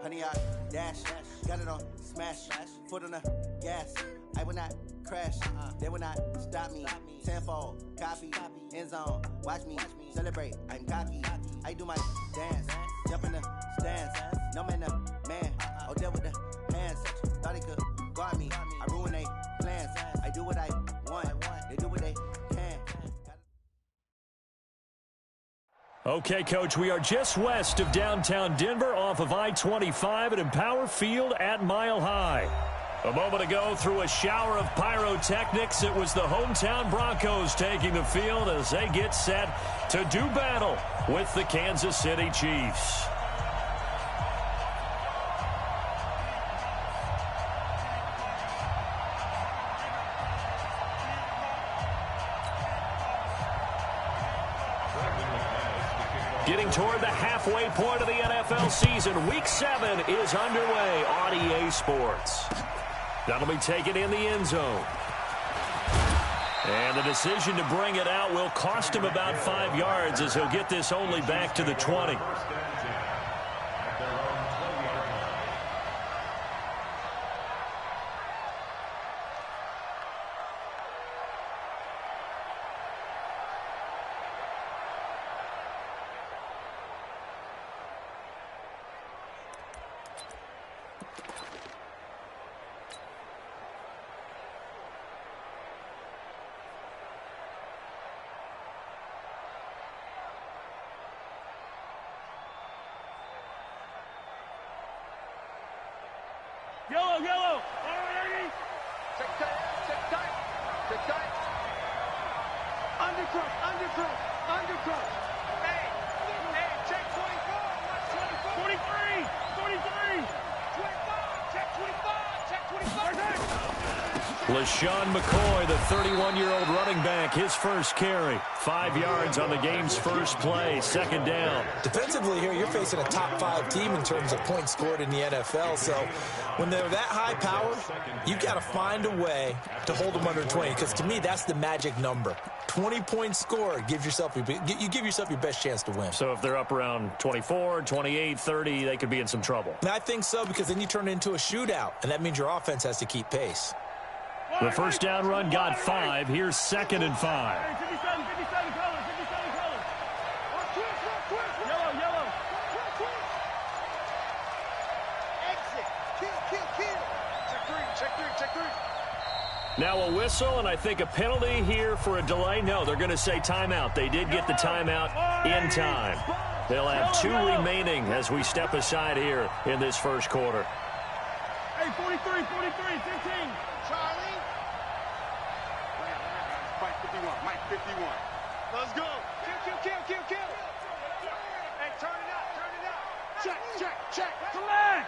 Honey, I dash, got it on smash, foot on the gas. I will not crash, they will not stop me. Tenfold, copy, end zone, watch me celebrate. I'm cocky, I do my dance, jump in the stands. No man, man, oh there with the hands. Thought he could guard me, I ruin they plans. I do what I want, they do what they can. Okay, Coach, we are just west of downtown Denver off of I-25 at Empower Field at Mile High. A moment ago, through a shower of pyrotechnics, it was the hometown Broncos taking the field as they get set to do battle with the Kansas City Chiefs. Getting toward the halfway point of the NFL season, Week 7 is underway on EA Sports. That'll be taken in the end zone. And the decision to bring it out will cost him about 5 yards as he'll get this only back to the 20. Yellow, yellow. All right, check tight, check tight, check tight. Undercross, undercross, undercross. Hey, check 24, watch 24. 23, 23. 25, check 25, check 25. LaShawn McCoy, the 31-year-old running back, his first carry. 5 yards on the game's first play, second down. Defensively here, you're facing a top-5 team in terms of points scored in the NFL. So when they're that high power, you got to find a way to hold them under 20. Because to me, that's the magic number. 20 points scored gives yourself you give yourself your best chance to win. So if they're up around 24, 28, 30, they could be in some trouble. And I think so, because then you turn it into a shootout, and that means your offense has to keep pace. The first down run got 5. Here's 2nd and 5. 57 colors, 57 colors. Yellow, yellow. Exit. Kill. Check three. Now a whistle, and I think a penalty here for a delay. No, they're going to say timeout. They did get the timeout in time. They'll have 2 remaining as we step aside here in this first quarter. Hey, 43, 15. Charlie. Mike 51, Mike 51. Let's go. Kill. Hey, turn it up. Check. Come on.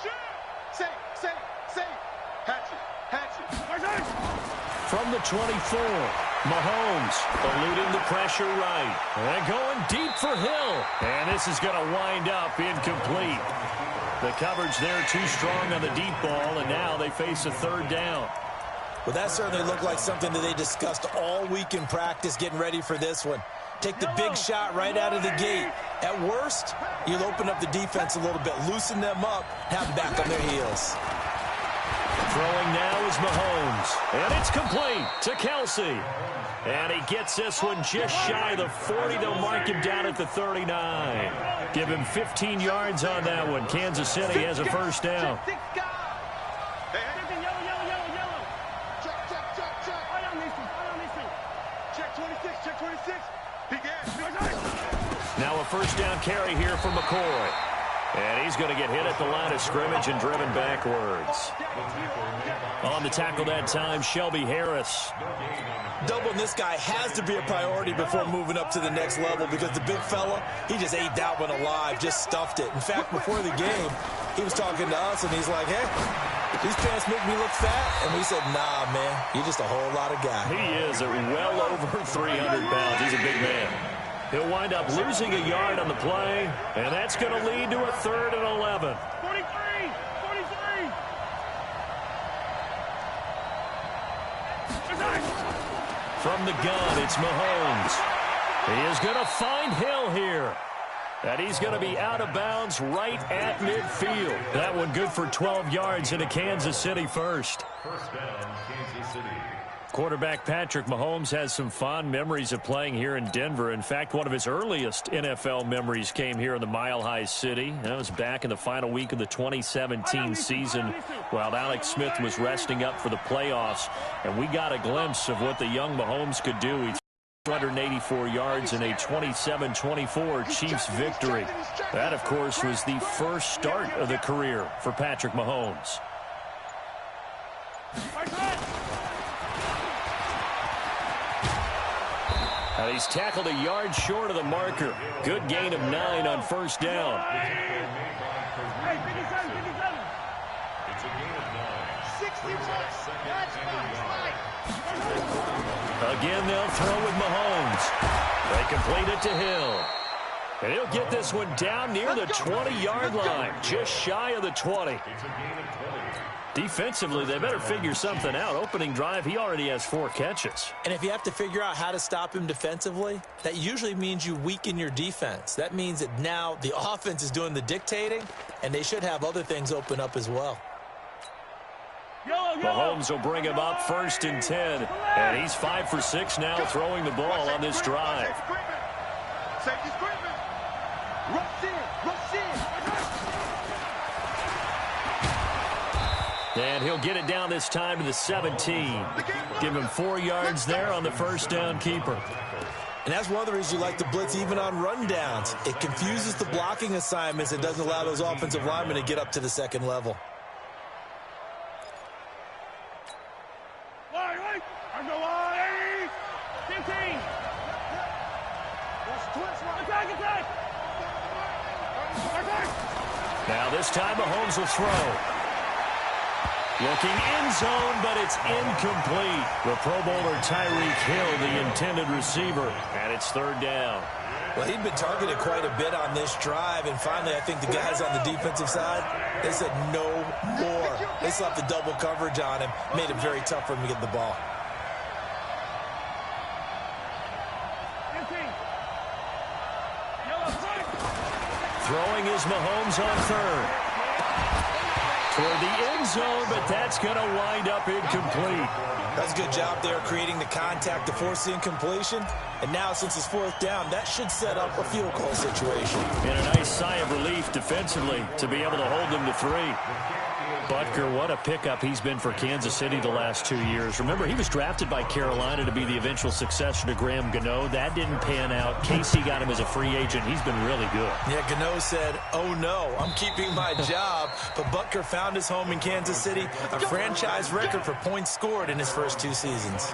Shoot. Say. Hatchet. From the 24, Mahomes eluding the pressure right. And going deep for Hill. And this is going to wind up incomplete. The coverage there too strong on the deep ball, and now they face a third down. Well, that certainly looked like something that they discussed all week in practice getting ready for this one. Take the big shot right out of the gate. At worst, you'll open up the defense a little bit, loosen them up, have them back on their heels. Throwing now is Mahomes, and it's complete to Kelsey. And he gets this one just shy of the 40. They'll mark him down at the 39. Give him 15 yards on that one. Kansas City has a first down. Check 26. Now a first down carry here for McCoy. And he's going to get hit at the line of scrimmage and driven backwards. On the tackle that time, Shelby Harris. Doubling this guy has to be a priority before moving up to the next level because the big fella, he just ate that one alive, just stuffed it. In fact, before the game, he was talking to us, and he's like, hey, these pants make me look fat. And we said, nah, man, you're just a whole lot of guy. He is at well over 300 pounds. He's a big man. He'll wind up losing a yard on the play, and that's going to lead to a 3rd and 11. 43. From the gun, it's Mahomes. He is going to find Hill here. And he's going to be out of bounds right at midfield. That one good for 12 yards into Kansas City first. First down, Kansas City. Quarterback Patrick Mahomes has some fond memories of playing here in Denver. In fact, one of his earliest NFL memories came here in the Mile High City. That was back in the final week of the 2017 season while Alex Smith was resting up for the playoffs. And we got a glimpse of what the young Mahomes could do. He 284 yards in a 27-24 Chiefs victory. That, of course, was the first start of the career for Patrick Mahomes. He's tackled a yard short of the marker. Good gain of 9 on first down. Hey, 57. It's a gain of 9. 61. That's fine. Again, they'll throw with Mahomes. They complete it to Hill. And he'll get this one down near the 20-yard line, just shy of the 20. It's a gain of 20. Defensively, they better figure something out. Opening drive, he already has 4 catches. And if you have to figure out how to stop him defensively, that usually means you weaken your defense. That means that now the offense is doing the dictating, and they should have other things open up as well. Mahomes will bring him up 1st and 10. And he's 5 for 6 now throwing the ball on this drive. Safety screening. Rush in. And he'll get it down this time to the 17. Give him 4 yards there on the first down keeper. And that's one of the reasons you like to blitz even on rundowns. It confuses the blocking assignments and doesn't allow those offensive linemen to get up to the second level. Now this time Mahomes will throw. Looking end zone, but it's incomplete. The Pro Bowler Tyreek Hill, the intended receiver, and it's 3rd down. Well, he'd been targeted quite a bit on this drive, and finally I think the guys on the defensive side, they said no more. They slapped the double coverage on him, made it very tough for him to get the ball. Throwing is Mahomes on 3rd. Toward the end zone, but that's going to wind up incomplete. That's a good job there creating the contact to force the incompletion. And now, since it's 4th down, that should set up a field goal situation. And a nice sigh of relief defensively to be able to hold them to 3. Butker, what a pickup he's been for Kansas City the last 2 years. Remember, he was drafted by Carolina to be the eventual successor to Graham Gano. That didn't pan out. Casey got him as a free agent. He's been really good. Yeah, Gano said, oh no, I'm keeping my job. But Butker found his home in Kansas City, a franchise record for points scored in his first 2 seasons.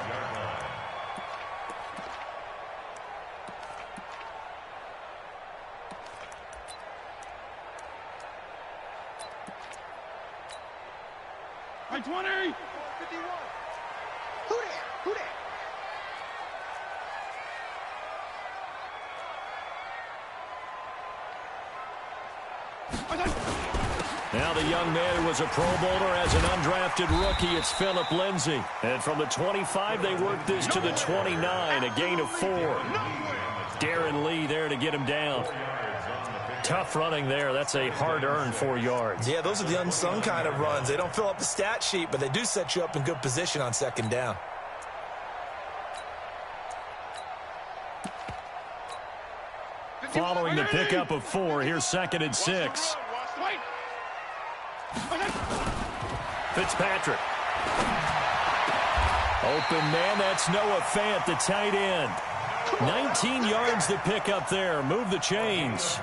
By 20. 51. Who there? Who there? Now the young man who was a Pro Bowler as an undrafted rookie, it's Phillip Lindsay. And from the 25, they work this to the 29, a gain of 4. Darren Lee there to get him down. Tough running there. That's a hard-earned 4 yards. Yeah, those are the unsung kind of runs. They don't fill up the stat sheet, but they do set you up in good position on second down. Following the pickup of 4, here's 2nd and 6. Fitzpatrick. Open man, that's Noah Fant, the tight end. 19 yards to pick up there. Move the chains.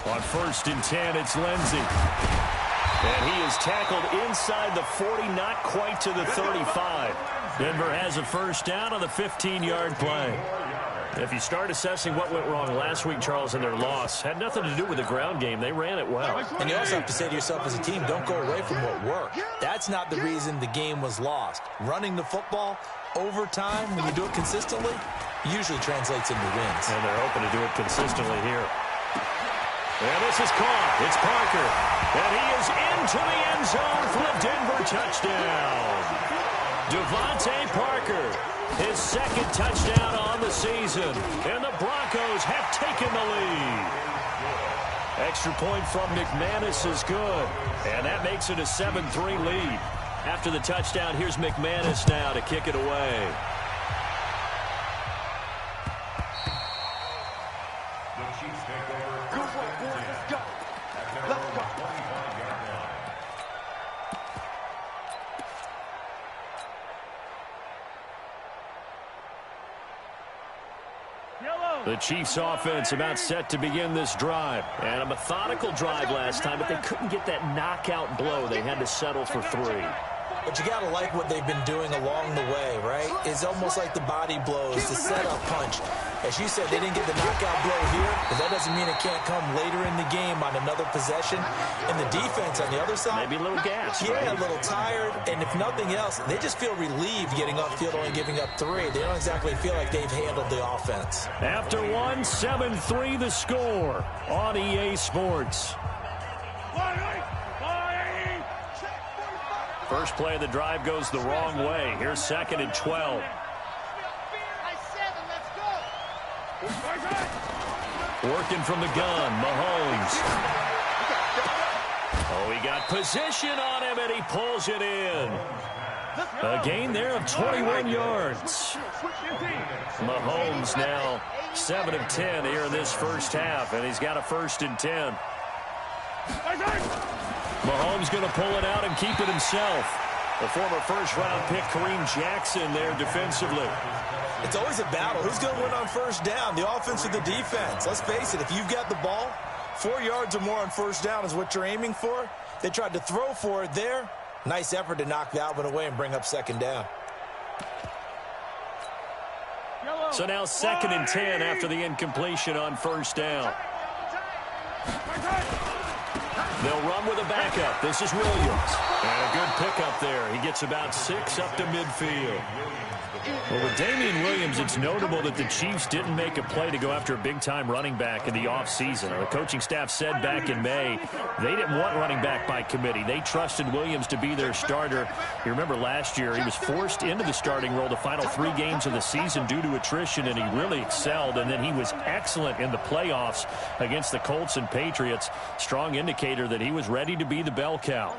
On 1st and 10, it's Lindsay. And he is tackled inside the 40, not quite to the 35. Denver has a first down on the 15-yard play. If you start assessing what went wrong last week, Charles, in their loss, had nothing to do with the ground game. They ran it well. And you also have to say to yourself as a team, don't go away from what worked. That's not the reason the game was lost. Running the football over time, when you do it consistently, usually translates into wins. And they're hoping to do it consistently here. And this is caught. It's Parker. And he is into the end zone for the Denver touchdown. Devontae Parker, his 2nd touchdown on the season. And the Broncos have taken the lead. Extra point from McManus is good. And that makes it a 7-3 lead. After the touchdown, here's McManus now to kick it away. The Chiefs offense about set to begin this drive. And a methodical drive last time, but they couldn't get that knockout blow. They had to settle for 3. But you got to like what they've been doing along the way, right? It's almost like the body blows, the setup punch. As you said, they didn't get the knockout blow here, but that doesn't mean it can't come later in the game on another possession. And the defense on the other side, maybe a little gas. Yeah, right? A little tired. And if nothing else, they just feel relieved getting upfield, only giving up 3. They don't exactly feel like they've handled the offense. After 1, 7-3 the score on EA Sports. First play of the drive goes the wrong way. Here's 2nd and 12. Working from the gun, Mahomes. Oh, he got position on him, and he pulls it in. A gain there of 21 yards. Mahomes now 7 of 10 here in this first half, and he's got a 1st and 10. Mahomes going to pull it out and keep it himself. The former first-round pick, Kareem Jackson, there defensively. It's always a battle. Who's going to win on first down, the offense or the defense? Let's face it, if you've got the ball, 4 yards or more on first down is what you're aiming for. They tried to throw for it there. Nice effort to knock that one away and bring up 2nd down. So now 2nd and 10 after the incompletion on first down. They'll run with a backup. This is Williams. And a good pickup there. He gets about 6 up to midfield. Well, with Damian Williams, it's notable that the Chiefs didn't make a play to go after a big-time running back in the offseason. The coaching staff said back in May they didn't want running back by committee. They trusted Williams to be their starter. You remember last year he was forced into the starting role the final 3 games of the season due to attrition, and he really excelled. And then he was excellent in the playoffs against the Colts and Patriots. Strong indicator that he was ready to be the bell cow.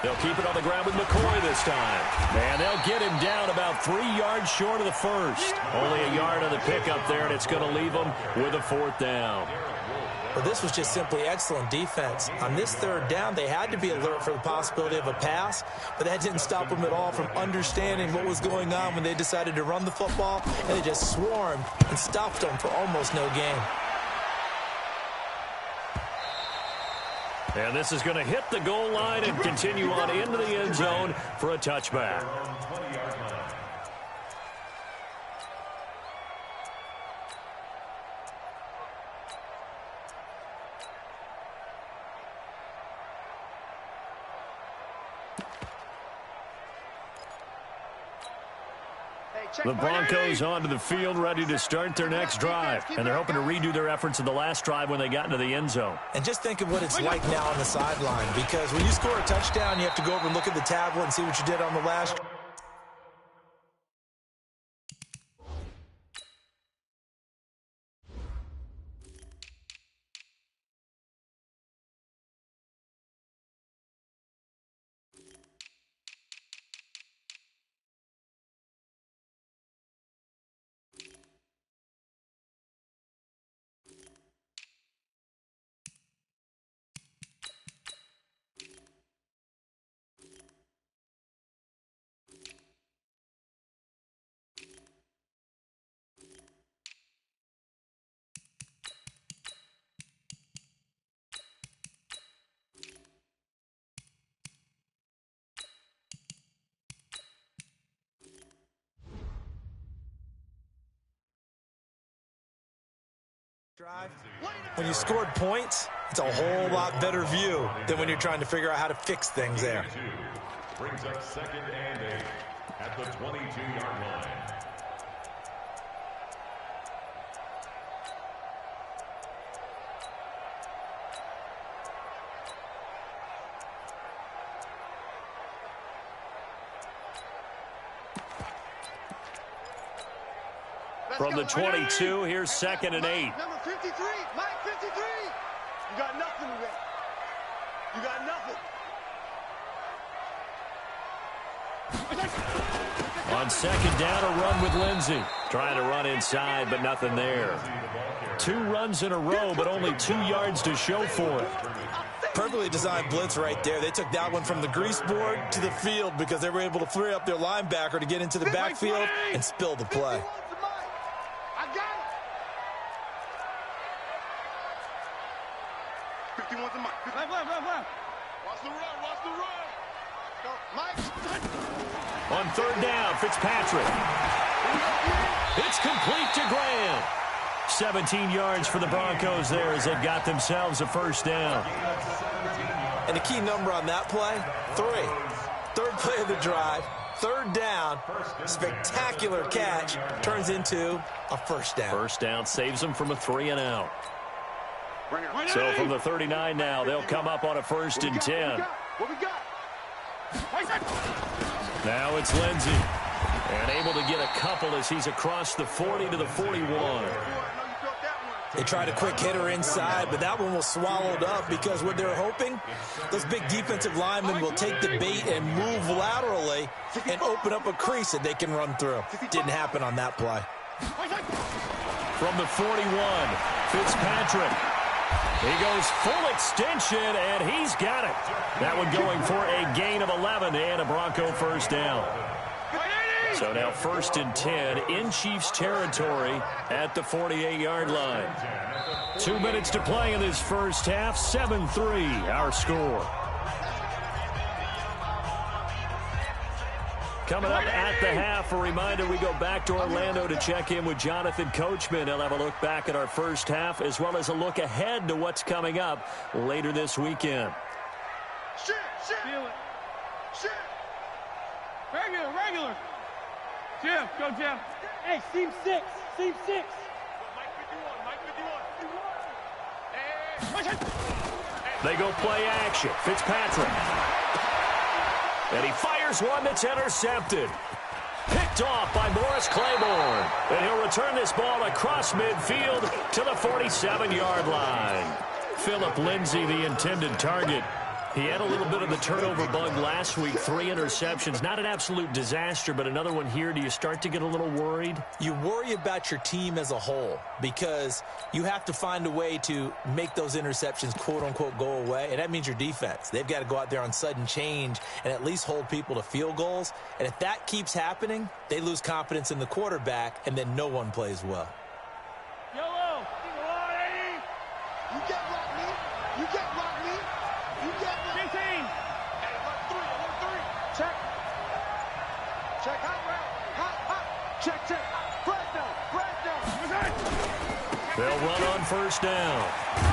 They'll keep it on the ground with McCoy this time. And they'll get him down about 3 yards short of the first. Only a yard on the pickup there, and it's going to leave them with a 4th down. Well, this was just simply excellent defense. On this 3rd down, they had to be alert for the possibility of a pass, but that didn't stop them at all from understanding what was going on when they decided to run the football, and they just swarmed and stopped them for almost no gain. And this is going to hit the goal line and continue on into the end zone for a touchback. The Broncos onto the field, ready to start their next drive. And they're hoping to redo their efforts in the last drive when they got into the end zone. And just think of what it's like now on the sideline, because when you score a touchdown, you have to go over and look at the tablet and see what you did on the last. When you scored points, it's a whole lot better view than when you're trying to figure out how to fix things there. Brings up 2nd and 8 at the 22-yard line. From the 22, here's 2nd and 8. Number 53, Mike 53. You got nothing today. You got nothing. On 2nd down, a run with Lindsey. Trying to run inside, but nothing there. 2 runs in a row, but only 2 yards to show for it. Perfectly designed blitz right there. They took that one from the grease board to the field because they were able to free up their linebacker to get into the backfield and spill the play. On 3rd down, Fitzpatrick. It's complete to Graham. 17 yards for the Broncos there as they got themselves a 1st down. And the key number on that play, 3. 3rd play of the drive, 3rd down, spectacular catch, turns into a 1st down. 1st down saves them from a 3 and out. So from the 39 now, they'll come up on a 1st and 10. What we got? Now it's Lindsey. And able to get a couple as he's across the 40 to the 41. They tried a quick hitter inside, but that one was swallowed up because what they're hoping, those big defensive linemen will take the bait and move laterally and open up a crease that they can run through. Didn't happen on that play. From the 41, Fitzpatrick. He goes full extension, and he's got it. That one going for a gain of 11 and a Bronco 1st down. So now 1st and 10 in Chiefs territory at the 48-yard line. 2 minutes to play in this first half. 7-3 our score. Coming up at the half, a reminder, we go back to Orlando to check in with Jonathan Coachman. He'll have a look back at our first half as well as a look ahead to what's coming up later this weekend. Shit. Feel it. Shit. Regular. Jim, go Jim. Hey, seam 6. Mike 51. They go play action. Fitzpatrick. And he fires one that's intercepted. Picked off by Morris Claiborne. And he'll return this ball across midfield to the 47-yard line. Philip Lindsay, the intended target. He had a little bit of the turnover bug last week, 3 interceptions. Not an absolute disaster, but another one here. Do you start to get a little worried? You worry about your team as a whole because you have to find a way to make those interceptions, quote-unquote, go away, and that means your defense. They've got to go out there on sudden change and at least hold people to field goals, and if that keeps happening, they lose confidence in the quarterback, and then no one plays well. Yellow! You get rock me! You get rock me! You get rock me! 15! Hey, alert three! Check! Check, hot! Check! Fresno! They'll run on first down.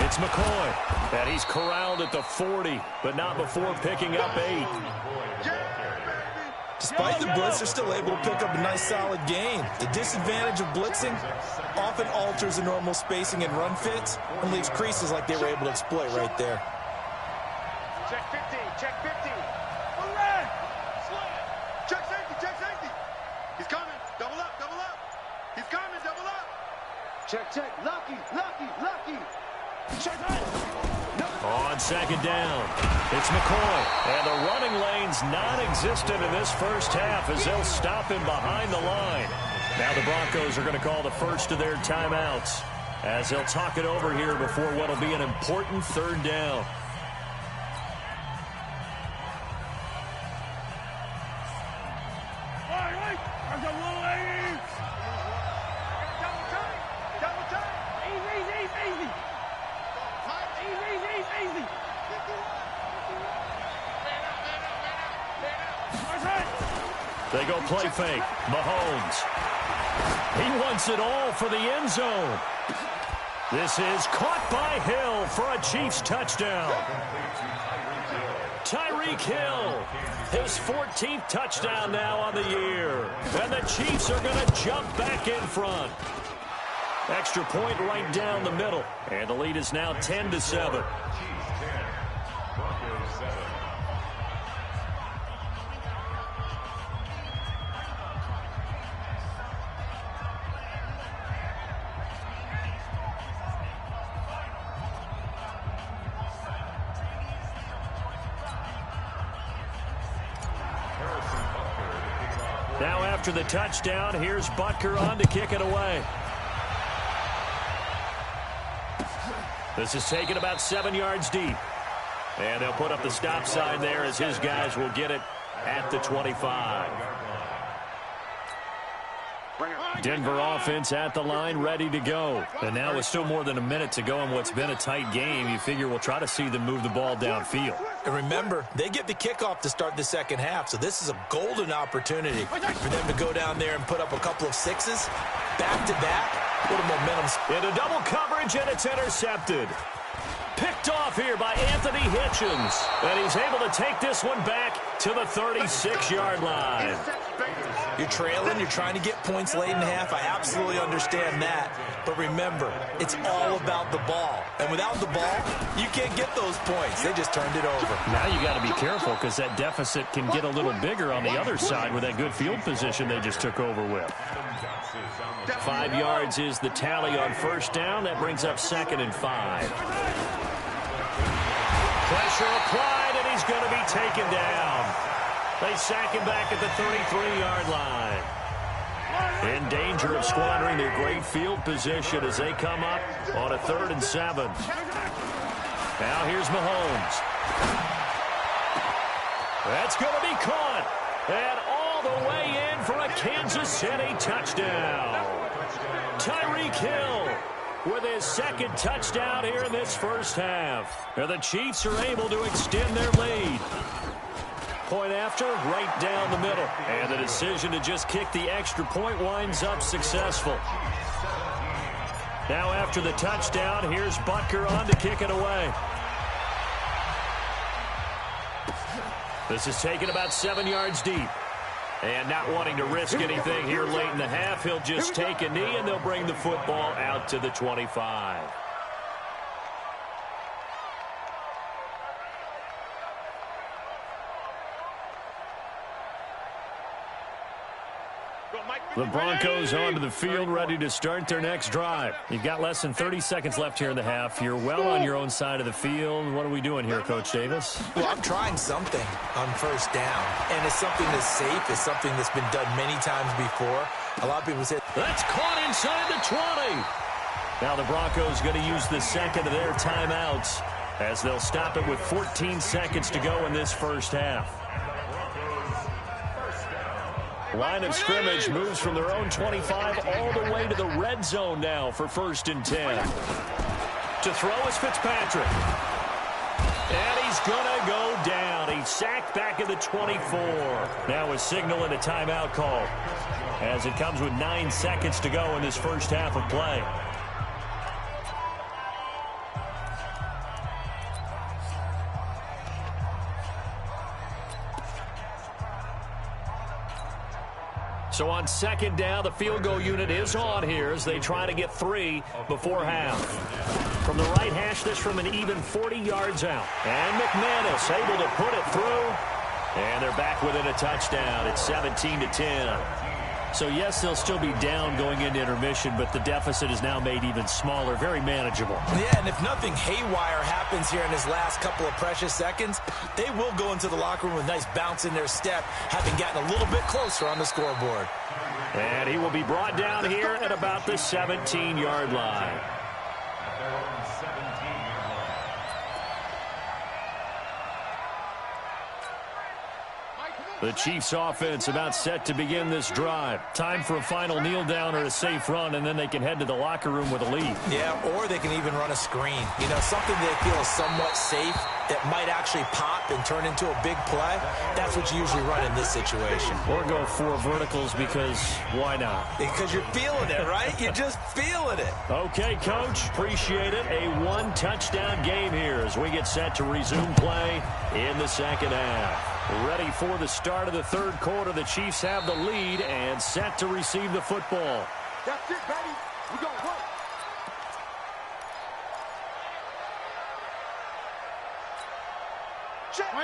It's McCoy, and he's corralled at the 40, but not before picking up 8. Despite the blitz, they're still able to pick up a nice, solid gain. The disadvantage of blitzing often alters the normal spacing and run fits and leaves creases like they were able to exploit right there. Check 50! Check 50! Check safety! He's coming! Double up! He's coming! Double up! Check! Lucky! Check! On second down, it's McCoy, and the running lane's non-existent in this first half as they'll stop him behind the line. Now the Broncos are going to call the first of their timeouts as they'll talk it over here before what will be an important third down. They go play fake. Mahomes. He wants it all for the end zone. This is caught by Hill for a Chiefs touchdown. Tyreek Hill, his 14th touchdown now on the year. And the Chiefs are going to jump back in front. Extra point right down the middle. And the lead is now 10-7. Now after the touchdown, here's Butker on to kick it away. This is taken about 7 yards deep. And they'll put up the stop sign there as his guys will get it at the 25. Denver offense at the line, ready to go. And now with still more than a minute to go in what's been a tight game, you figure we'll try to see them move the ball downfield. And remember, they get the kickoff to start the second half, so this is a golden opportunity for them to go down there and put up a couple of sixes, back-to-back. What a momentum. Into double coverage, and it's intercepted. Picked off here by Anthony Hitchens. And he's able to take this one back to the 36-yard line. You're trailing, you're trying to get points late in half. I absolutely understand that. But remember, it's all about the ball. And without the ball, you can't get those points. They just turned it over. Now you got to be careful because that deficit can get a little bigger on the other side with that good field position they just took over with. 5 yards is the tally on first down. That brings up 2nd and 5. Pressure applied, and he's going to be taken down. They sack him back at the 33-yard line. In danger of squandering their great field position as they come up on a 3rd and 7. Now here's Mahomes. That's going to be caught. And all the way in for a Kansas City touchdown. Tyreek Hill with his 2nd touchdown here in this first half. And the Chiefs are able to extend their lead. Point after, right down the middle. And the decision to just kick the extra point winds up successful. Now after the touchdown, here's Butker on to kick it away. This is taken about 7 yards deep. And not wanting to risk anything here late in the half, he'll just take a knee, and they'll bring the football out to the 25. The Broncos onto the field, ready to start their next drive. You've got less than 30 seconds left here in the half. You're well on your own side of the field. What are we doing here, Coach Davis? Well, I'm trying something on first down, and it's something that's safe. It's something that's been done many times before. A lot of people say, that's caught inside the 20. Now the Broncos going to use the second of their timeouts as they'll stop it with 14 seconds to go in this first half. Line of scrimmage moves from their own 25 all the way to the red zone now for 1st and 10. To throw is Fitzpatrick. And he's going to go down. He's sacked back at the 24. Now a signal and a timeout call as it comes with 9 seconds to go in this first half of play. So on 2nd down, the field goal unit is on here as they try to get 3 before half. From the right hash, this from an even 40 yards out. And McManus able to put it through. And they're back within a touchdown. It's 17-10. So, yes, they'll still be down going into intermission, but the deficit is now made even smaller, very manageable. Yeah, and if nothing haywire happens here in his last couple of precious seconds, they will go into the locker room with a nice bounce in their step, having gotten a little bit closer on the scoreboard. And he will be brought down here at about the 17-yard line. The Chiefs offense about set to begin this drive. Time for a final kneel down or a safe run, and then they can head to the locker room with a lead. Yeah, or they can even run a screen. You know, something they feel is somewhat safe that might actually pop and turn into a big play. That's what you usually run in this situation. Or go 4 verticals because why not? Because you're feeling it, right? You're just feeling it. Okay, Coach. Appreciate it. A 1-touchdown game here as we get set to resume play in the second half. Ready for the start of the 3rd quarter. The Chiefs have the lead and set to receive the football. That's it, baby. We're going to work.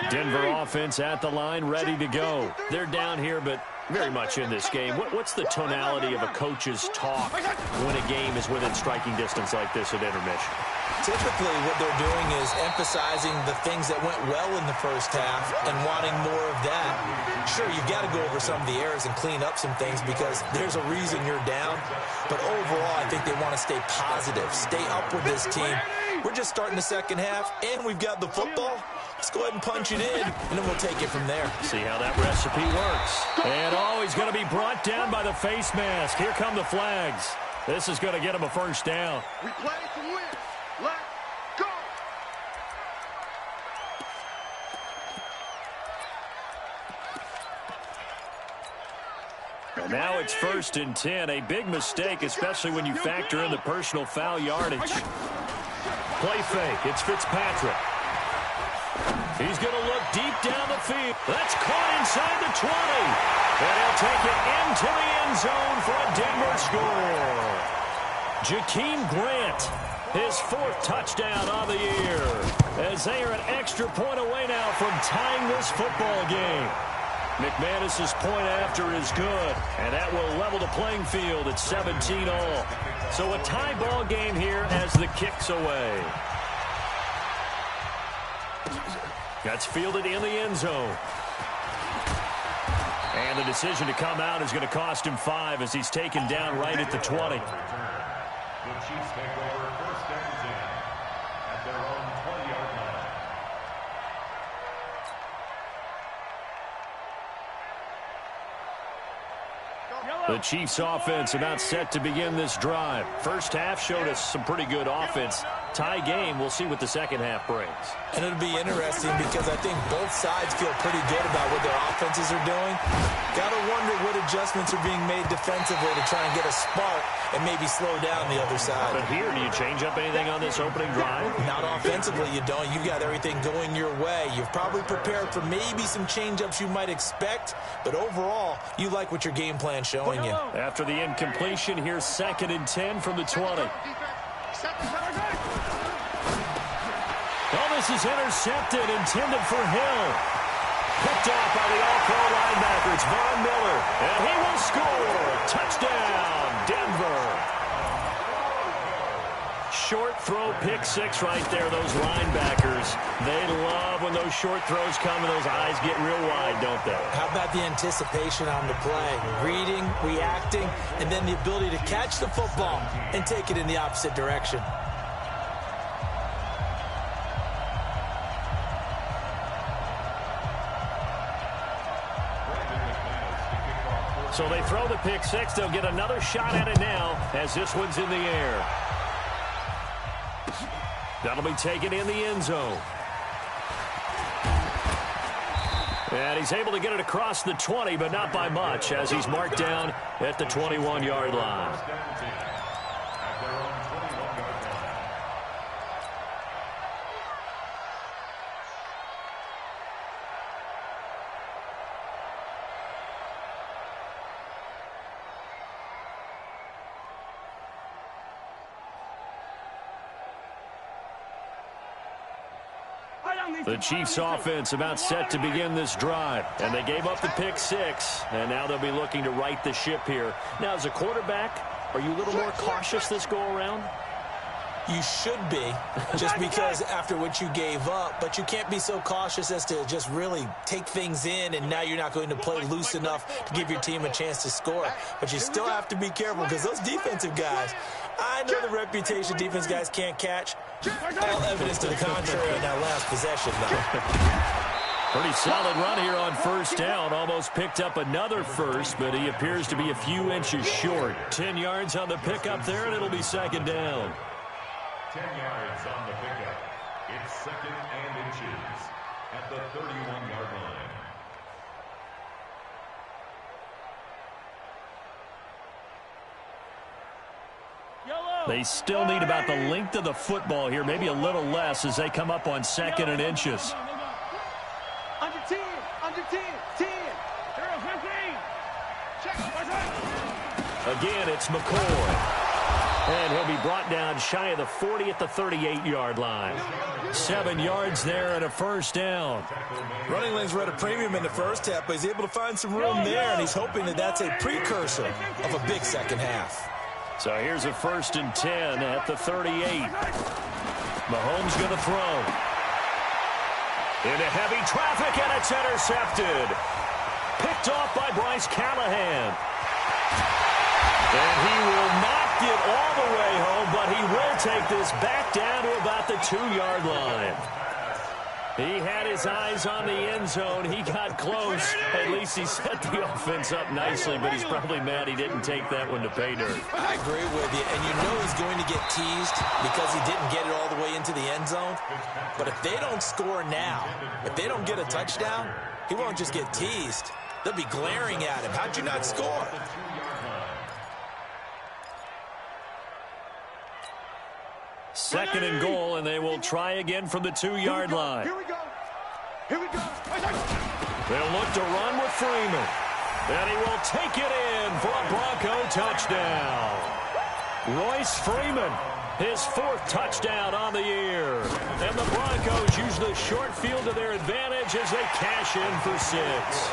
Denver offense at the line, ready to go. They're down here, but very much in this game. What's the tonality of a coach's talk when a game is within striking distance like this at intermission? Typically, what they're doing is emphasizing the things that went well in the first half and wanting more of that. Sure, you've got to go over some of the errors and clean up some things because there's a reason you're down. But overall, I think they want to stay positive, stay up with this team. We're just starting the second half, and we've got the football. Let's go ahead and punch it in, and then we'll take it from there. See how that recipe works. And, he's going to be brought down by the face mask. Here come the flags. This is going to get him a first down. We play to win. Let's go. And now it's 1st and 10. A big mistake, especially when you factor in the personal foul yardage. Play fake. It's Fitzpatrick. He's going to look deep down the field. That's caught inside the 20. And he'll take it into the end zone for a Denver score. Jakeem Grant, his 4th touchdown of the year, as they are an extra point away now from tying this football game. McManus's point after is good, and that will level the playing field at 17-all. So a tie ball game here as the kick's away. That's fielded in the end zone. And the decision to come out is going to cost him 5 as he's taken down right at the 20. The Chiefs take over 1st and 10 at their own 20-yard line. The Chiefs offense about set to begin this drive. First half showed us some pretty good offense. Tie game, we'll see what the second half brings. And it'll be interesting because I think both sides feel pretty good about what their offenses are doing. Got to wonder what adjustments are being made defensively to try and get a spark and maybe slow down the other side. But here, do you change up anything on this opening drive? Not offensively, you don't. You've got everything going your way. You've probably prepared for maybe some change-ups you might expect, but overall, you like what your game plan's showing you. After the incompletion, here's 2nd and 10 from the 20. Oh, this is intercepted, intended for Hill. Picked off by the all-pro linebacker. It's Von Miller. And he will score. Touchdown, Denver. Short throw, pick six right there, those linebackers. They love when those short throws come and those eyes get real wide, don't they? How about the anticipation on the play? Reading, reacting, and then the ability to catch the football and take it in the opposite direction. So they throw the pick six. They'll get another shot at it now as this one's in the air. That'll be taken in the end zone. And he's able to get it across the 20, but not by much, as he's marked down at the 21-yard line. The Chiefs offense about set to begin this drive. And they gave up the pick six. And now they'll be looking to right the ship here. Now, as a quarterback, are you a little more cautious this go-around? You should be, just because after what you gave up. But you can't be so cautious as to just really take things in, and now you're not going to play loose enough to give your team a chance to score. But you still have to be careful, because those defensive guys, I know the reputation defense guys can't catch. All evidence to the contrary on that last possession, though. Pretty solid run here on first down. Almost picked up another first, but he appears to be a few inches short. 10 yards on the pickup there, and it'll be second down. 10 yards on the pickup. It's second and inches at the 31-yard line. They still need about the length of the football here, maybe a little less as they come up on second and inches. Under 10, 10. Check. Again, it's McCoy. And he'll be brought down shy of the 40 at the 38-yard line. 7 yards there and a first down. Running lanes were at a premium in the first half, but he's able to find some room there, and he's hoping that that's a precursor of a big second half. So here's a first and 10 at the 38. Mahomes going to throw. Into heavy traffic, and it's intercepted. Picked off by Bryce Callahan. And he will not get all the way home, but he will take this back down to about the 2-yard line. He had his eyes on the end zone. He got close. At least he set the offense up nicely, but he's probably mad he didn't take that one to pay dirt. I agree with you, and you know he's going to get teased because he didn't get it all the way into the end zone. But if they don't score now, if they don't get a touchdown, he won't just get teased. They'll be glaring at him. How'd you not score? Second and goal, and they will try again from the 2-yard line. Here we go. They'll look to run with Freeman. And he will take it in for a Bronco touchdown. Royce Freeman, his 4th touchdown on the year. And the Broncos use the short field to their advantage as they cash in for 6.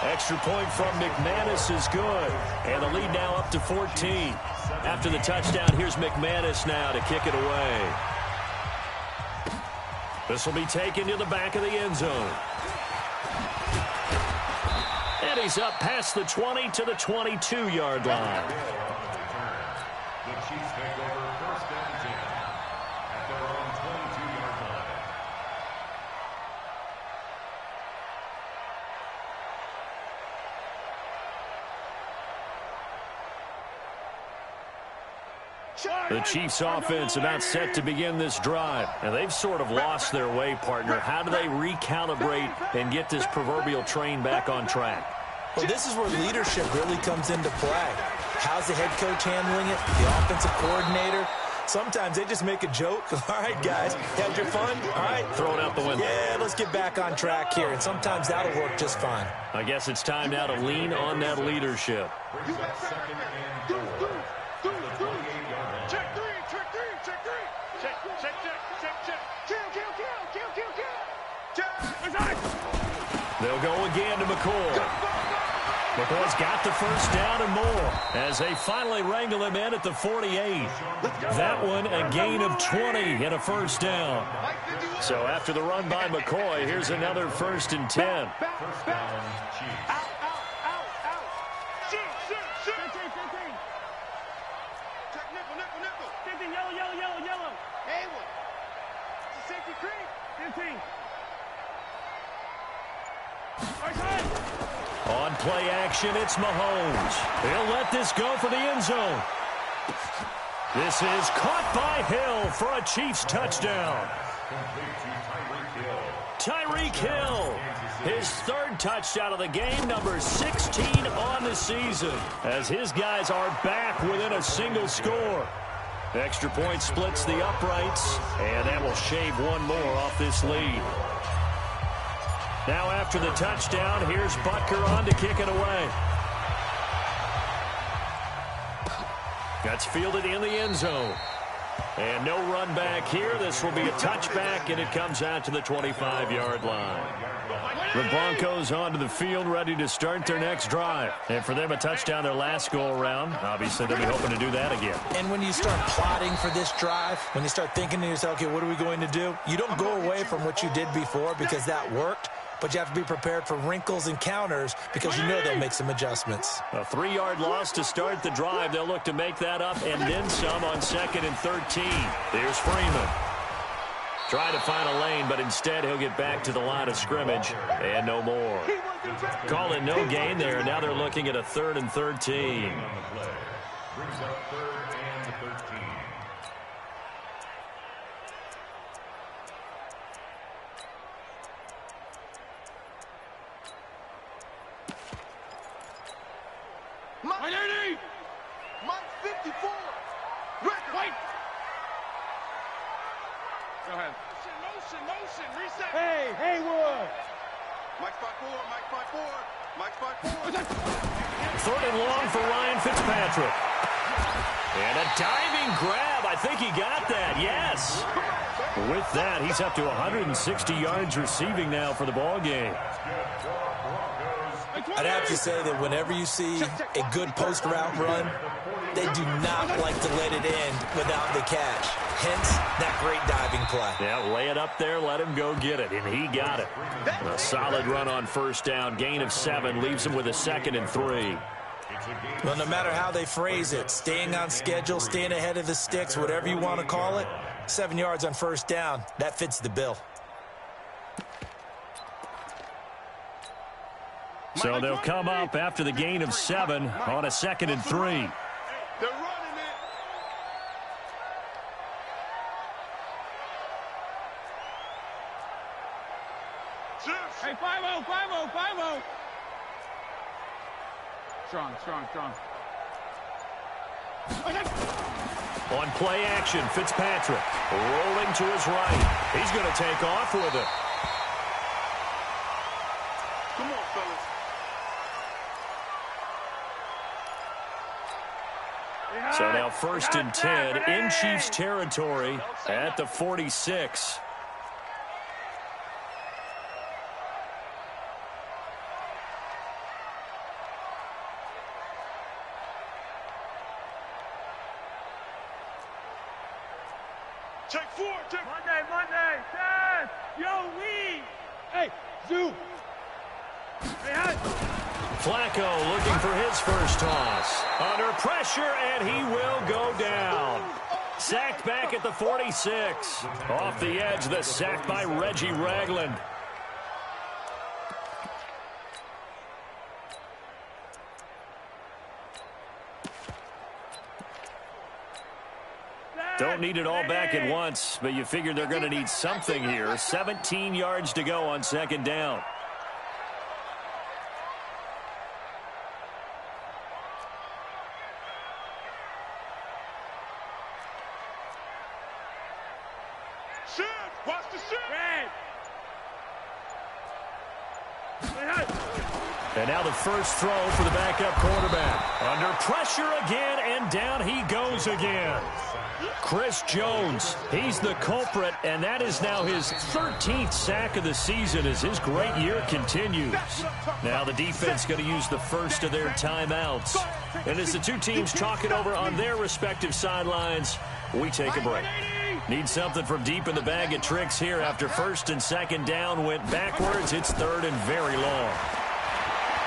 Extra point from McManus is good. And the lead now up to 14. After the touchdown, here's McManus now to kick it away. This will be taken to the back of the end zone. And he's up past the 20 to the 22-yard line. The Chiefs take over first and 10 at their own 22-yard line. The Chiefs offense about set to begin this drive. And they've sort of lost their way, partner. How do they recalibrate and get this proverbial train back on track? Well, this is where leadership really comes into play. How's the head coach handling it? The offensive coordinator? Sometimes they just make a joke. All right, guys, had your fun? All right. Throw it out the window. Yeah, let's get back on track here. And sometimes that'll work just fine. I guess it's time now to lean on that leadership. Brings up second and 4 at the 28-yard line. Check 3. Check. Kill. They'll go again to McCoy. McCoy's got the first down and more as they finally wrangle him in at the 48. That one a gain of 20 and a first down. So after the run by McCoy, here's another 1st and 10. First down, Chiefs. Check nickel. 15, yellow. Haywood. It's a safety creep. 15. Right side. On play action, it's Mahomes. He'll let this go for the end zone. This is caught by Hill for a Chiefs touchdown. Tyreek Hill, his 3rd touchdown of the game, number 16 on the season, as his guys are back within a single score. Extra point splits the uprights, and that will shave one more off this lead. Now after the touchdown, here's Butker on to kick it away. That's fielded in the end zone. And no run back here. This will be a touchback, and it comes out to the 25-yard line. The Broncos onto the field, ready to start their next drive. And for them, a touchdown their last go-around. Obviously, they'll be hoping to do that again. And when you start plotting for this drive, when you start thinking to yourself, okay, what are we going to do? You don't go away from what you did before because that worked. But you have to be prepared for wrinkles and counters because you know they'll make some adjustments. A 3-yard loss to start the drive. They'll look to make that up and then some on 2nd and 13. Here's Freeman. Try to find a lane, but instead he'll get back to the line of scrimmage and no more. Call it no gain there. Now they're looking at a 3rd and 13. Brings up 3rd and 13. Mike 54. Wait. Go ahead. Motion. Reset. Hey, Haywood. Mike 5-4. 3rd and long for Ryan Fitzpatrick. And a diving grab. I think he got that. Yes. With that, he's up to 160 yards receiving now for the ball game. I'd have to say that whenever you see a good post route run, they do not like to let it end without the catch. Hence, that great diving play. Yeah, lay it up there, let him go get it, and he got it. A solid run on 1st down, gain of 7, leaves him with a 2nd and 3. Well, no matter how they phrase it, staying on schedule, staying ahead of the sticks, whatever you want to call it, 7 yards on 1st down, that fits the bill. So they'll come up after the gain of 7 on a 2nd and 3. They're running it. Hey, 5-0. Strong. On play action, Fitzpatrick rolling to his right. He's going to take off with it. Come on, fellas. So now 1st and 10 in Chiefs territory at the 46. Check 4. Monday. Dad. Yo, we. Hey, Zoo. Hey, Flacco looking for his first toss. Under pressure, and he will go down. Sacked back at the 46. Off the edge, the sack by Reggie Ragland. Don't need it all back at once, but you figure they're going to need something here. 17 yards to go on 2nd down. Watch the shit. And now the first throw for the backup quarterback. Under pressure again, and down he goes again. Chris Jones, he's the culprit, and that is now his 13th sack of the season as his great year continues. Now the defense going to use the first of their timeouts. And as the two teams talk it over on their respective sidelines, we take a break. Need something from deep in the bag of tricks here after first and second down went backwards. It's third and very long.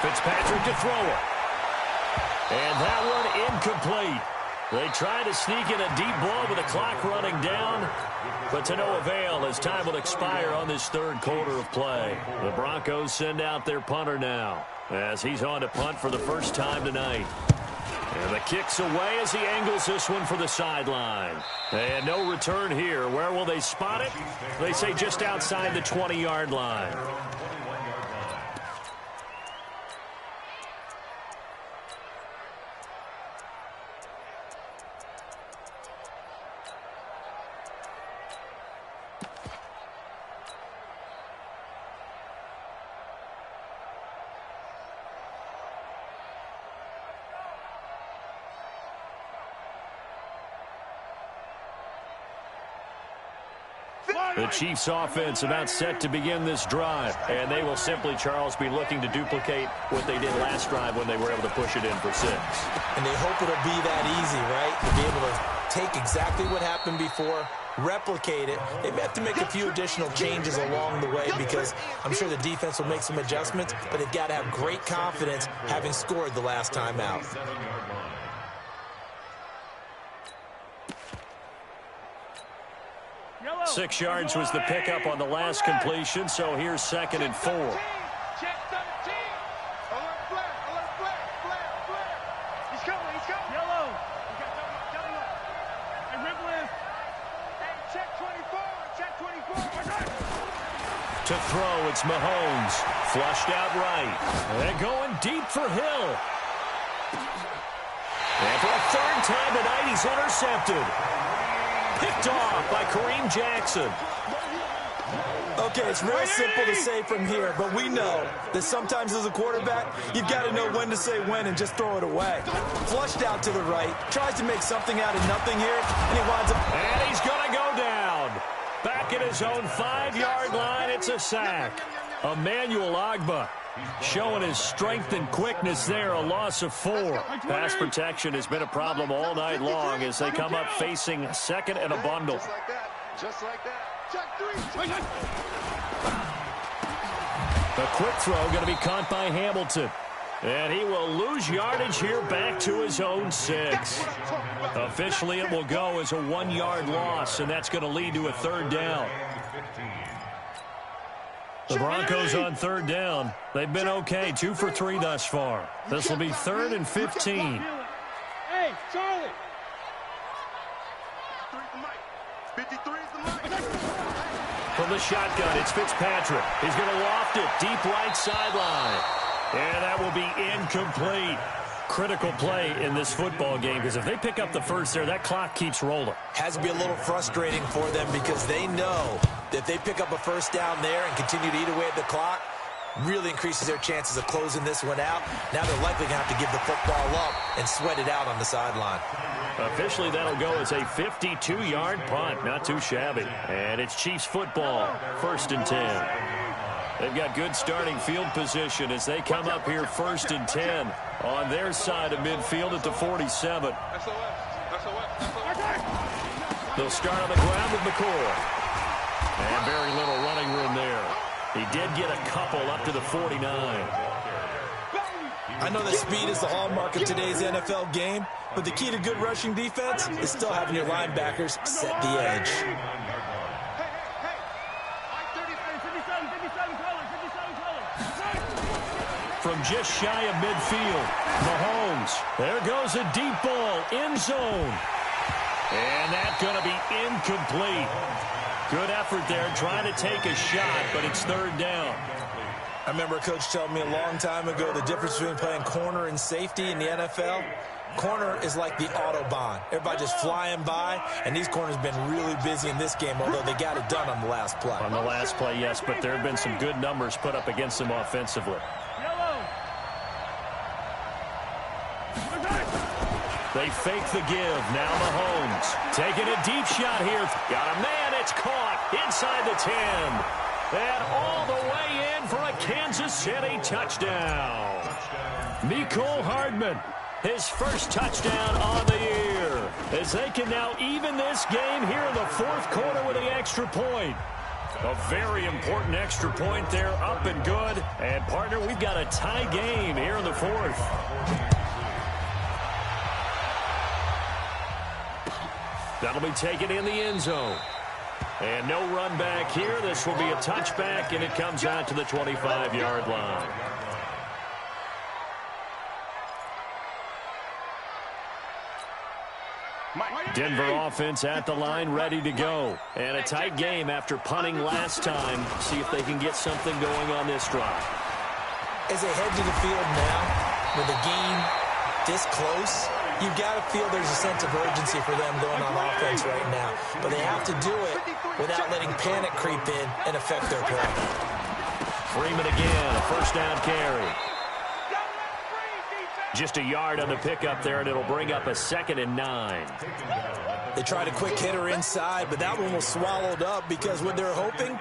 Fitzpatrick to throw it. And that one incomplete. They try to sneak in a deep ball with the clock running down, but to no avail as time will expire on this third quarter of play. The Broncos send out their punter now as he's on to punt for the first time tonight. And the kick's away as he angles this one for the sideline. And no return here. Where will they spot it? They say just outside the 20-yard line. The Chiefs offense about set to begin this drive, and they will simply, Charles, be looking to duplicate what they did last drive when they were able to push it in for 6. And they hope it'll be that easy, right? To be able to take exactly what happened before, replicate it. They may have to make a few additional changes along the way because I'm sure the defense will make some adjustments, but they've got to have great confidence having scored the last time out. 6 yards was the pickup on the last completion, so here's 2nd and 4. Check 13. Alert flare, alert flare, flare, flare. He's coming, he's coming. Yellow. You got double up. Hey, Ribble is. Hey, check 24, check 24. To throw, it's Mahomes. Flushed out right. And going deep for Hill. And for a third time tonight, he's intercepted. Picked off by Kareem Jackson. Okay, it's real simple to say from here, but we know that sometimes as a quarterback, you've got to know when to say when and just throw it away. Flushed out to the right, tries to make something out of nothing here, and he winds up... And he's going to go down. Back at his own 5-yard line, it's a sack. Emmanuel Ogbah showing his strength and quickness there, a loss of 4. Pass protection has been a problem all night long as they come up facing 2nd and a bundle. Just like that. Just like that. Check 3. The quick throw going to be caught by Hamilton. And he will lose yardage here back to his own 6. Officially, it will go as a 1-yard loss, and that's going to lead to a third down. The Broncos on third down. They've been okay, 2 for 3 thus far. This will be 3rd and 15. Hey, Charlie. 53 is the mic. From the shotgun, it's Fitzpatrick. He's going to loft it deep right sideline. And that will be incomplete. Critical play in this football game because if they pick up the first there, that clock keeps rolling. Has to be a little frustrating for them because they know that if they pick up a first down there and continue to eat away at the clock, really increases their chances of closing this one out. Now they're likely going to have to give the football up and sweat it out on the sideline. Officially, that'll go as a 52-yard punt. Not too shabby. And it's Chiefs football, 1st and 10. They've got good starting field position as they come up here 1st and 10 on their side of midfield at the 47. They'll start on the ground with McCoy. And very little running room there. He did get a couple up to the 49. I know that speed is the hallmark of today's NFL game, but the key to good rushing defense is still having your linebackers set the edge. From just shy of midfield, Mahomes. There goes a deep ball, end zone. And that's going to be incomplete. Good effort there, trying to take a shot, but it's 3rd down. I remember a coach telling me a long time ago the difference between playing corner and safety in the NFL. Corner is like the Autobahn. Everybody just flying by, and these corners have been really busy in this game, although they got it done on the last play. On the last play, yes, but there have been some good numbers put up against them offensively. They fake the give. Now Mahomes taking a deep shot here. Got a man. It's caught inside the 10. And all the way in for a Kansas City touchdown. Mecole Hardman, his first touchdown on the year, as they can now even this game here in the fourth quarter with the extra point. A very important extra point there, up and good. And, partner, we've got a tie game here in the fourth. That'll be taken in the end zone. And no run back here. This will be a touchback, and it comes out to the 25-yard line. Denver offense at the line, ready to go. And a tight game after punting last time. See if they can get something going on this drive. As they head to the field now, with the game this close, you've got to feel there's a sense of urgency for them going on offense right now. But they have to do it without letting panic creep in and affect their play. Freeman again, a first down carry. Just a yard on the pickup there, and it'll bring up a 2nd and 9. They tried a quick hitter inside, but that one was swallowed up because what they're hoping,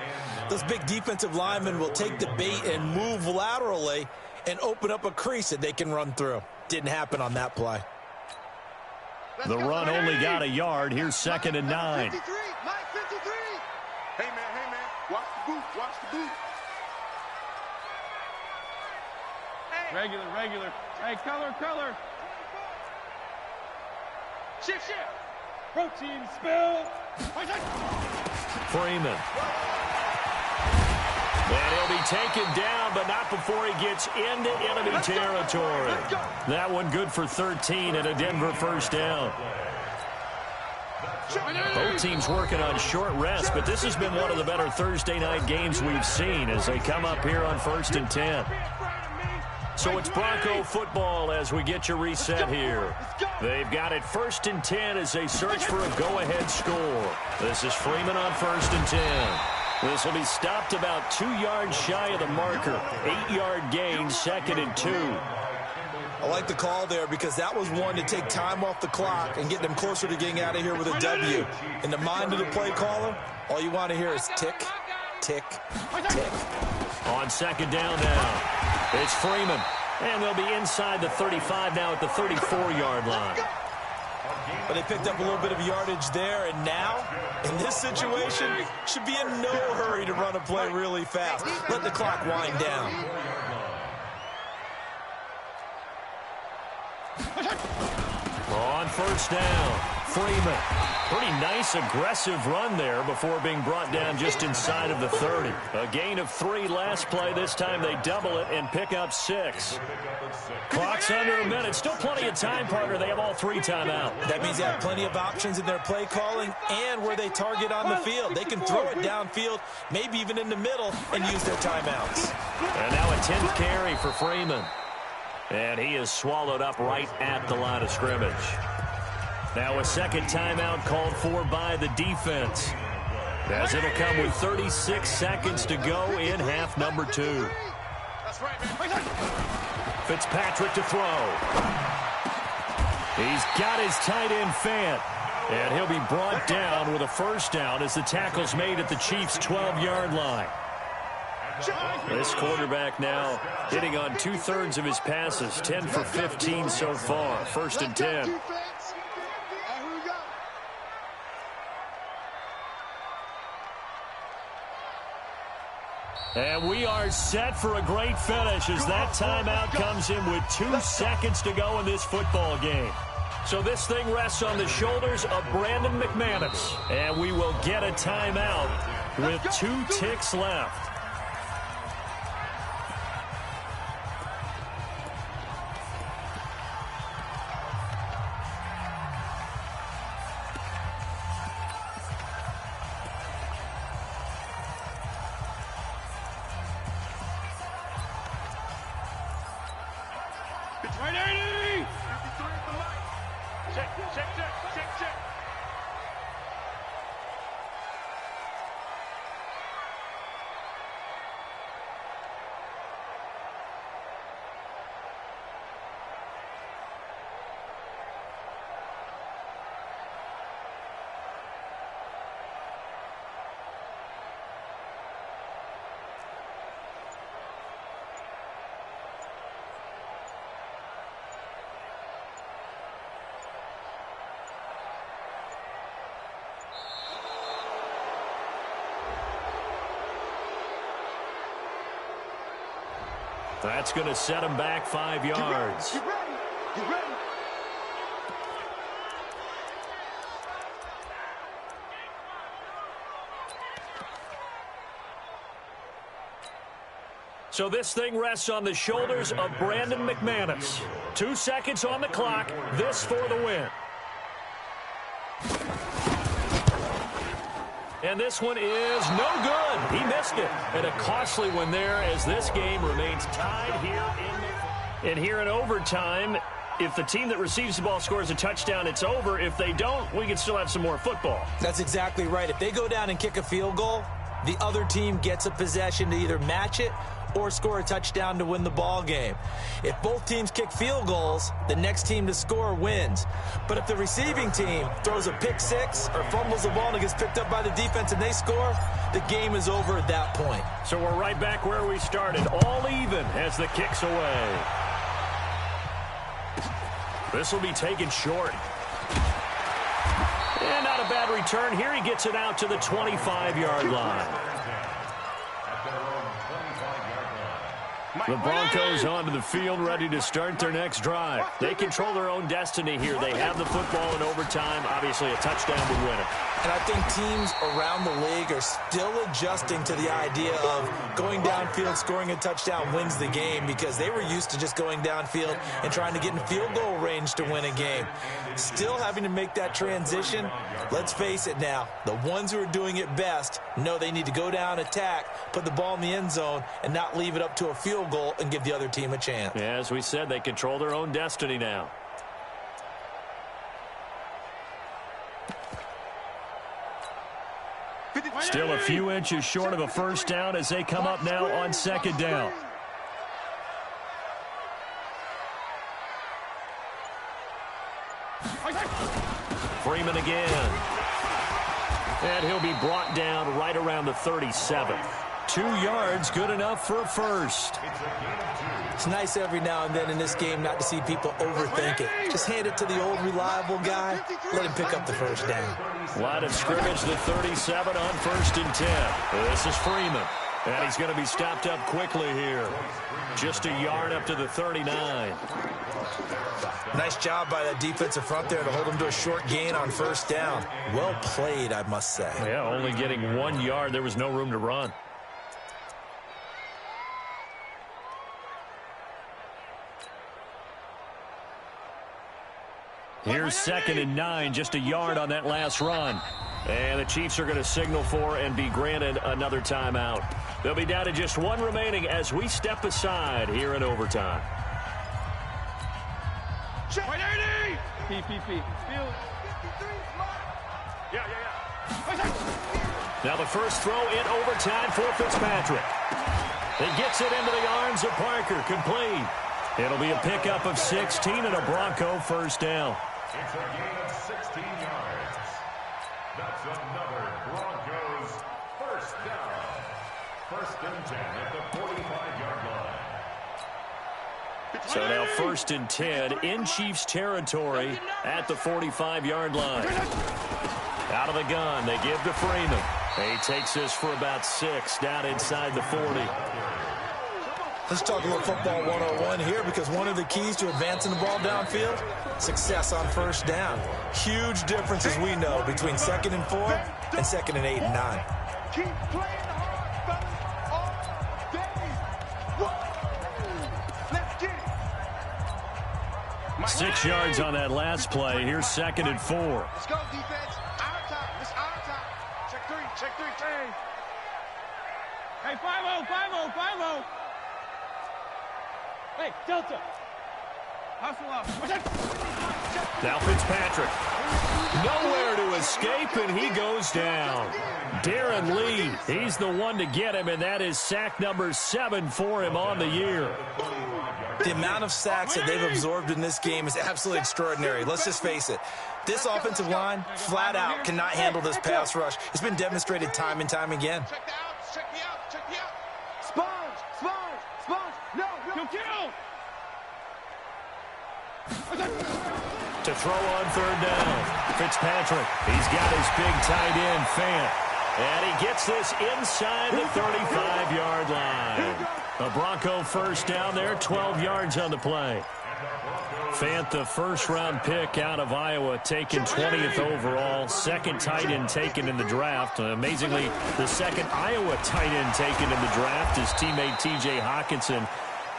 those big defensive linemen will take the bait and move laterally and open up a crease that they can run through. Didn't happen on that play. The run only got a yard. Here's 2nd and 9. 53, Mike 53. Hey, man, watch the boot, watch the boot. Regular. Hey, color. Shift. Protein spill. Freeman. And he'll be taken down, but not before he gets into enemy territory. That one good for 13 and a Denver first down. Both teams working on short rest, but this has been one of the better Thursday night games we've seen as they come up here on 1st and 10. So it's Bronco football as we get your reset here. They've got it 1st and 10 as they search for a go-ahead score. This is Freeman on 1st and 10. This will be stopped about 2 yards shy of the marker. 8-yard gain, 2nd and 2. I like the call there because that was one to take time off the clock and get them closer to getting out of here with a W. In the mind of the play caller, all you want to hear is tick, tick, tick. On 2nd down now, it's Freeman. And they'll be inside the 35 now at the 34-yard line. But they picked up a little bit of yardage there, and now, in this situation, should be in no hurry to run a play really fast. Let the clock wind down. On 1st down, Freeman. Pretty nice, aggressive run there before being brought down just inside of the 30. A gain of 3 last play. This time they double it and pick up 6. Clock's under a minute. Still plenty of time, partner. They have all 3 timeouts. That means they have plenty of options in their play calling and where they target on the field. They can throw it downfield, maybe even in the middle, and use their timeouts. And now a 10th carry for Freeman. And he is swallowed up right at the line of scrimmage. Now a 2nd timeout called for by the defense, as it'll come with 36 seconds to go in half number 2. Fitzpatrick to throw. He's got his tight end Fant, and he'll be brought down with a first down as the tackle's made at the Chiefs' 12-yard line. This quarterback now hitting on 2/3 of his passes, 10 for 15 so far. 1st and 10. And we are set for a great finish as that timeout comes in with 2 seconds to go in this football game. So this thing rests on the shoulders of Brandon McManus. And we will get a timeout with 2 ticks left. That's going to set him back 5 yards. Get ready. Get ready. So this thing rests on the shoulders of Brandon McManus. 2 seconds on the clock. This for the win. And this one is no good. He missed it. And a costly one there as this game remains tied here in overtime. If the team that receives the ball scores a touchdown, it's over. If they don't, we can still have some more football. That's exactly right. If they go down and kick a field goal, the other team gets a possession to either match it or score a touchdown to win the ball game. If both teams kick field goals, the next team to score wins. But if the receiving team throws a pick six or fumbles the ball and it gets picked up by the defense and they score, the game is over at that point. So we're right back where we started, all even as the kick's away. This will be taken short. And not a bad return. Here he gets it out to the 25-yard line. The Broncos onto the field, ready to start their next drive. They control their own destiny here. They have the football in overtime. Obviously, a touchdown would win it. And I think teams around the league are still adjusting to the idea of going downfield, scoring a touchdown wins the game, because they were used to just going downfield and trying to get in field goal range to win a game. Still having to make that transition. Let's face it now, the ones who are doing it best know they need to go down, attack, put the ball in the end zone, and not leave it up to a field goal and give the other team a chance. Yeah, as we said, they control their own destiny now. Still a few inches short of a first down as they come up now on second down. Freeman again. And he'll be brought down right around the 37. 2 yards, good enough for a first. It's nice every now and then in this game not to see people overthink it. Just hand it to the old reliable guy. Let him pick up the first down. Line of scrimmage, the 37 on 1st and 10. This is Freeman. And he's going to be stopped up quickly here. Just a yard up to the 39. Nice job by that defensive front there to hold him to a short gain on first down. Well played, I must say. Yeah, only getting 1 yard. There was no room to run. Here's 2nd and 9, just a yard on that last run. And the Chiefs are going to signal for and be granted another timeout. They'll be down to just 1 remaining as we step aside here in overtime. PPP. Now the first throw in overtime for Fitzpatrick. He gets it into the arms of Parker, complete. It'll be a pickup of 16 and a Bronco first down. It's a gain of 16 yards. That's another Broncos first down. 1st and 10 at the 45-yard line. So now 1st and 10 in Chiefs territory at the 45-yard line. Out of the gun, they give to Freeman. He takes this for about 6 down inside the 40. Let's talk a little football 101 here, because one of the keys to advancing the ball downfield, success on first down. Huge difference, as we know, between 2nd and 4 and 2nd and 8 and 9. Keep playing hard, fellas, all day. Let's get it. 6 yards on that last play. Here's 2nd and 4. Let's go, defense. Our time. It's our time. Check 3. Check 3. Hey, 5-0, 5-0, 5-0. Hey, Delta. Hustle up. Now Fitzpatrick. Nowhere to escape, and he goes down. Darren Lee, he's the one to get him, and that is sack number 7 for him on the year. The amount of sacks that they've absorbed in this game is absolutely extraordinary. Let's just face it. This offensive line, flat out, cannot handle this pass rush. It's been demonstrated time and time again. Check the outs. Check the outs. Check the outs. Sponge. No. Kill. To throw on 3rd down. Fitzpatrick, he's got his big tight end, Fant. And he gets this inside the 35-yard line. A Bronco first down there, 12 yards on the play. Fant, the first-round pick out of Iowa, taken 20th overall. Second tight end taken in the draft. Amazingly, the second Iowa tight end taken in the draft is teammate T.J. Hawkinson.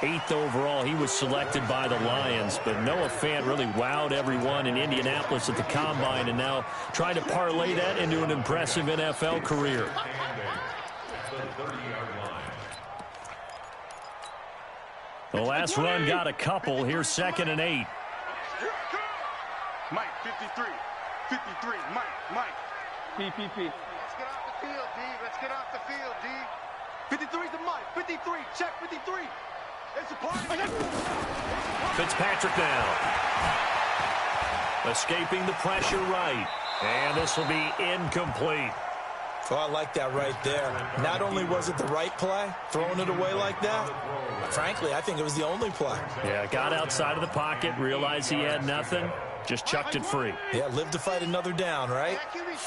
8th overall, he was selected by the Lions. But Noah Fant really wowed everyone in Indianapolis at the Combine and now trying to parlay that into an impressive NFL career. The last run got a couple. Here's 2nd and 8. Mike, 53. 53. Mike. PPP. Let's get off the field, D. Let's get off the field, D. 53's the Mike. 53. Check 53. It's a party. Fitzpatrick now. Escaping the pressure right. And this will be incomplete. Oh, I like that right there. Not only was it the right play, throwing it away like that, frankly, I think it was the only play. Yeah, got outside of the pocket, realized he had nothing, just chucked it free. Yeah, live to fight another down, right?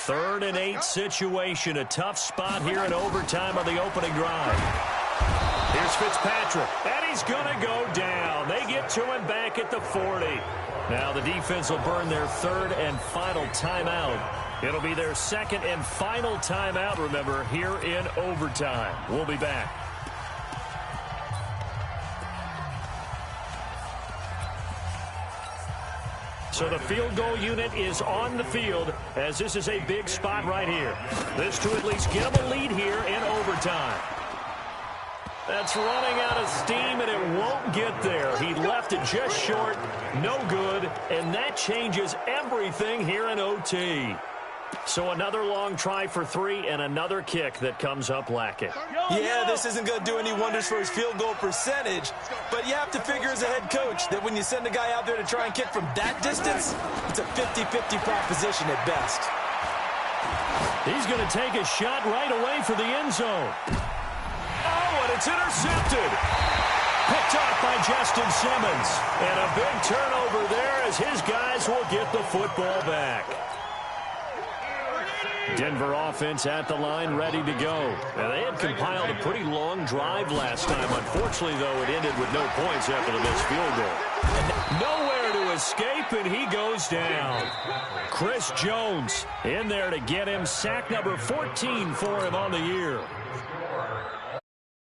3rd and 8 situation, a tough spot here in overtime on the opening drive. Here's Fitzpatrick, and he's going to go down. They get to him back at the 40. Now the defense will burn their 3rd and final timeout. It'll be their 2nd and final timeout, remember, here in overtime. We'll be back. So the field goal unit is on the field as this is a big spot right here. This to at least get them a lead here in overtime. That's running out of steam, and it won't get there. He left it just short, no good, and that changes everything here in OT. So another long try for 3 and another kick that comes up lacking. Yeah, this isn't going to do any wonders for his field goal percentage, but you have to figure as a head coach that when you send a guy out there to try and kick from that distance, it's a 50-50 proposition at best. He's going to take a shot right away for the end zone. Oh, and it's intercepted. Picked off by Justin Simmons. And a big turnover there as his guys will get the football back. Denver offense at the line, ready to go. Now, they had compiled a pretty long drive last time. Unfortunately, though, it ended with no points after the missed field goal. Nowhere to escape, and he goes down. Chris Jones in there to get him. Sack number 14 for him on the year.